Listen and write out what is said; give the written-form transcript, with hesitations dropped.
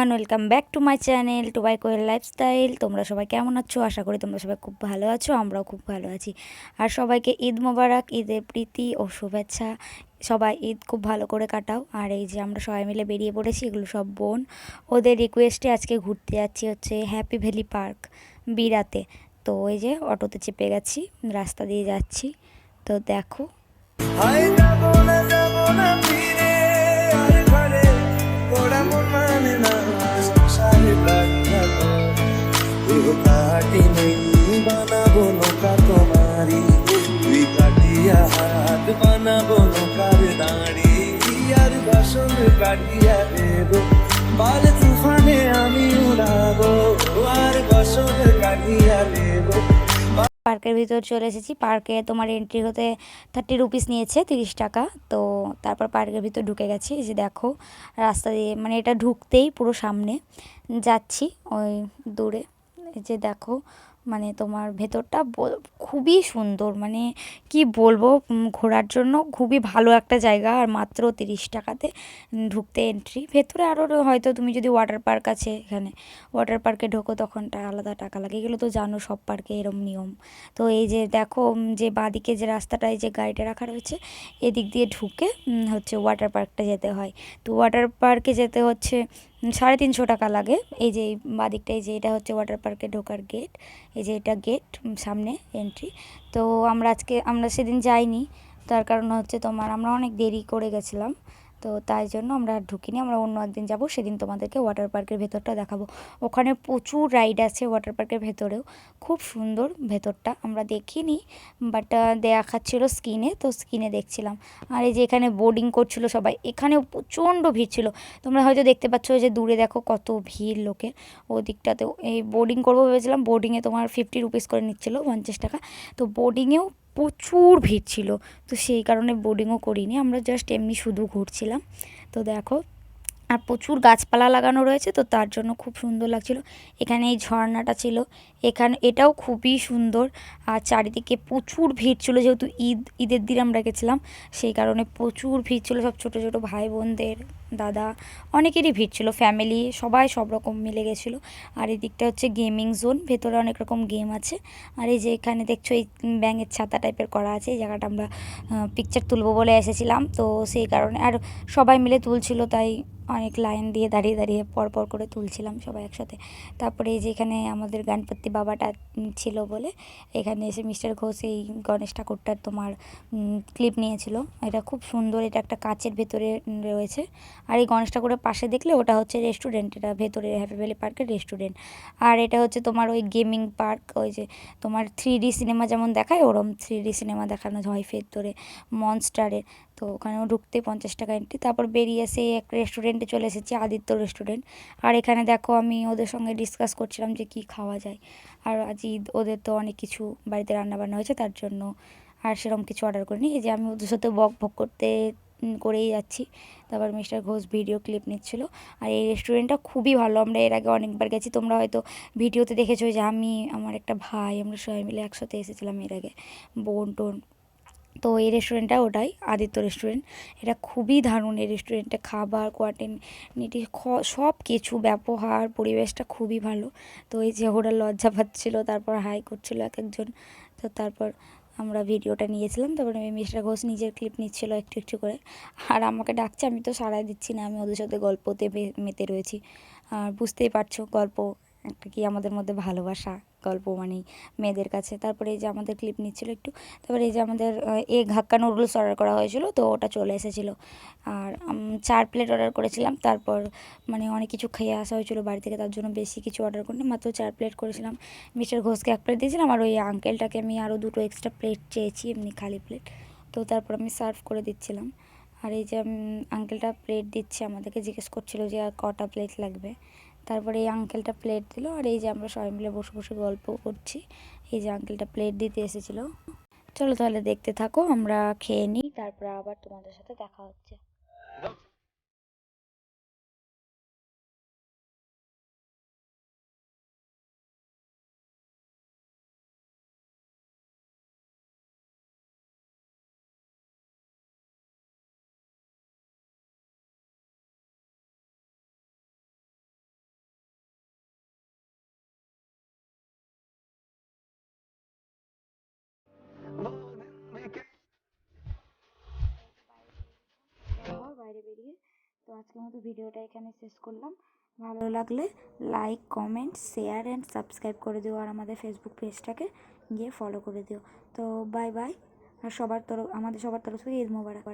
Everyone, welcome back to my channel to by Koyel lifestyle. তোমরা সবাই কেমন আছো? আশা করি তোমরা সবাই খুব ভালো আছো, আমরাও খুব ভালো আছি। আর সবাইকে ঈদ মোবারক, ঈদের প্রীতি ও শুভেচ্ছা। সবাই ঈদ খুব ভালো করে কাটাও। আর এই যে আমরা সবাই মিলে বেরিয়ে পড়েছি, এগুলো সব বোন, ওদের রিকোয়েস্টে আজকে ঘুরতে যাচ্ছি হচ্ছে হ্যাপি ভ্যালি পার্ক বিরাতে। তো ওই যে অটোতে চেপে গেছি, রাস্তা দিয়ে যাচ্ছি। তো দেখো বানাবো নৌকা তোমারি, তুই কাটিয়া হাত বানাবো নৌকার দাঁড়ি, আর বাসন কাটিয়া দেব বাল তুফানে আমি উড়াবো, আর বাসন কাটিয়া দেব। পার্কের ভিতর চলে এসেছি। পার্কে তোমার এন্ট্রি হতে 30 রুপিস নিয়েছে, 30 টাকা। তো তারপর পার্কের ভিতর ঢুকে গেছি। এই যে দেখো রাস্তা দিয়ে, মানে এটা ঢুকতেই পুরো সামনে যাচ্ছি ওই দূরে। এই যে দেখো, মানে তোমার ভেতরটা খুবই সুন্দর, মানে কি বলবো, ঘোরার জন্য খুবই ভালো একটা জায়গা। আর মাত্র 30 টাকাতে ঢুকতে এন্ট্রি। ভেতরে আরও হয়তো তুমি যদি ওয়াটার পার্ক আছে, এখানে ওয়াটার পার্কে ঢোকো তখন আলাদা টাকা লাগে। এগুলো তো জানো, সব পার্কে এরম নিয়ম। তো এই যে দেখো, যে বাঁদিকে যে রাস্তাটায় যে গাড়িটা রাখা রয়েছে, এদিক দিয়ে ঢুকে হচ্ছে ওয়াটার পার্কটা যেতে হয়। তো ওয়াটার পার্কে যেতে হচ্ছে 350 টাকা লাগে। এই যে বাঁদিকটা, এই যে এটা হচ্ছে ওয়াটার পার্কে ঢোকার গেট। এই যে এটা গেট, সামনে এন্ট্রি। তো আমরা সেদিন যাইনি, তার কারণ হচ্ছে তোমার আমরা অনেক দেরি করে গেছিলাম। তো তাই জন্য আমরা আর ঢুকিনি। আমরা অন্য একদিন যাব, সেদিন তোমাদেরকে ওয়াটার পার্কের ভেতরটা দেখাবো। ওখানে প্রচুর রাইড আছে ওয়াটার পার্কের ভেতরেও, খুব সুন্দর ভেতরটা। আমরা দেখিনি, বাট দেখাচ্ছিল স্ক্রিনে, তো স্ক্রিনে দেখছিলাম। আর এই যে এখানে বোর্ডিং করছিল সবাই, এখানেও প্রচণ্ড ভিড় ছিল। তোমরা হয়তো দেখতে পাচ্ছ যে দূরে দেখো কত ভিড় লোকের। ওদিকটাতেও এই বোর্ডিং করবো ভেবেছিলাম। বোর্ডিংয়ে তোমার 50 রুপিস করে নিচ্ছিলো, 50 টাকা। তো বোর্ডিংয়েও প্রচুর ভিড় ছিল, তো সেই কারণে বোর্ডিংও করিনি, আমরা জাস্ট এমনি শুধু ঘুরছিলাম। তো দেখো, আর প্রচুর গাছপালা লাগানো রয়েছে, তো তার জন্য খুব সুন্দর লাগছিল। এখানে এই ঝর্ণাটা ছিল, এটাও খুবই সুন্দর। আর চারিদিকে প্রচুর ভিড় ছিল, যেহেতু ঈদের দিন আমরা গেছিলাম, সেই কারণে প্রচুর ভিড় ছিল। সব ছোটো ছোটো ভাই বোনদের, দাদা, অনেকেরই ভিড় ছিল, ফ্যামিলি সবাই সব রকম মিলে গেছিলো। আর এই দিকটা হচ্ছে গেমিং জোন, ভেতরে অনেক রকম গেম আছে। আর এই যে এখানে দেখছো এই ব্যাঙের ছাতা টাইপের করা আছে, এই জায়গাটা আমরা পিকচার তুলবো বলে এসেছিলাম, তো সেই কারণে। আর সবাই মিলে তুলছিল, তাই অনেক লাইন দিয়ে দাঁড়িয়ে দাঁড়িয়ে পরপর করে তুলছিলাম সবাই একসাথে। তারপরে এই যে এখানে আমাদের গণপতি বাবাটা ছিল বলে, এখানে এসে মিস্টার ঘোষ এই গণেশ ঠাকুরটার তোমার ক্লিপ নিয়েছিল। এটা খুব সুন্দর, এটা একটা কাচের ভেতরে রয়েছে। আর এই গণেশ ঠাকুরের পাশে দেখলে ওটা হচ্ছে রেস্টুরেন্ট, এটা ভেতরে হ্যাপি ভ্যালি পার্কের রেস্টুরেন্ট। আর এটা হচ্ছে তোমার ওই গেমিং পার্ক, ওই যে তোমার 3D সিনেমা যেমন দেখায়, ওরম 3D সিনেমা দেখানো হয় ভেতরে মনস্টারে। তো ওখানেও ঢুকতে 50 টাকা এন্ট্রি। তারপর বেরিয়ে এসে এক রেস্টুরেন্টে চলে এসেছি, আদিত্য রেস্টুরেন্ট। আর এখানে দেখো আমি ওদের সঙ্গে ডিসকাস করছিলাম যে কি খাওয়া যায়। আর আজ ঈদ, ওদের তো অনেক কিছু বাড়িতে রান্নাবান্না হয়েছে, তার জন্য আর সেরকম কিছু অর্ডার করিনি। এই যে আমি ওদের সাথে বক বক করতে করেই যাচ্ছি। তারপর মিস্টার ঘোষ ভিডিও ক্লিপ নিচ্ছিল। আর এই রেস্টুরেন্টটা খুবই ভালো, আমরা এর আগে অনেকবার গেছি। তোমরা হয়তো ভিডিওতে দেখেছো যে আমি, আমার একটা ভাই, আমরা সবাই মিলে একসাথে এসেছিলাম এর আগে, বোন টোন। তো এই রেস্টুরেন্টটা ওটাই, আদিত্য রেস্টুরেন্ট। এটা খুবই দারুণ। এই রেস্টুরেন্টে খাবার, কোয়ার্টিনিটি, সব কিছু, ব্যবহার, পরিবেশটা খুবই ভালো। তো এই যে ওরা লজ্জা পাচ্ছিলো, তারপর হাই করছিল এক একজন। তো তারপর আমরা ভিডিওটা নিয়েছিলাম। তারপরে মিস্টার ঘোষ নিজের ক্লিপ নিচ্ছিল একটু একটু করে। আর আমাকে ডাকছে, আমি তো সাড়াই দিচ্ছি না, আমি ওদের সাথে গল্পতে মেতে রয়েছি। আর বুঝতেই পারছো, গল্প একটা কি আমাদের মধ্যে ভালোবাসা, গল্প মানেই মেয়েদের কাছে। তারপরে এই যে আমাদের ক্লিপ নিচ্ছিল একটু। তারপরে এই যে আমাদের এগ হাক্কা নুডলস অর্ডার করা হয়েছিল, তো ওটা চলে এসেছিলো। আর 4 প্লেট অর্ডার করেছিলাম। তারপর মানে অনেক কিছু খেয়ে আসা হয়েছিল বাড়ি থেকে, তার জন্য বেশি কিছু অর্ডার করিনি, মাত্র 4 প্লেট করেছিলাম। মিস্টার ঘোষকে 1 প্লেট দিয়েছিলাম, আর ওই আঙ্কেলটাকে আমি আরও 2টো এক্সট্রা প্লেট চেয়েছি, এমনি খালি প্লেট। তো তারপর আমি সার্ভ করে দিচ্ছিলাম। আর এই যে আঙ্কেলটা প্লেট দিচ্ছে, আমাদেরকে জিজ্ঞেস করছিলো যে আর কটা প্লেট লাগবে। তারপরে এই আঙ্কেলটা প্লেট দিল। আর এই যে আমরা সবাই মিলে বসে বসে গল্প করছি, এই যে আঙ্কেলটা প্লেট দিতে এসেছিলো। চলো তাহলে দেখতে থাকো, আমরা খেয়ে নিই, তারপর আবার তোমাদের সাথে দেখা হচ্ছে। আজকের মতো ভিডিওটা এখানে শেষ করলাম। ভালো লাগলে like, comment, share and subscribe করে দিও, আর আমাদের ফেসবুক পেজটাকে গিয়ে ফলো করে দিও। তো বাই বাই, আর আমাদের সবার তরফ থেকে ঈদ মোবারক।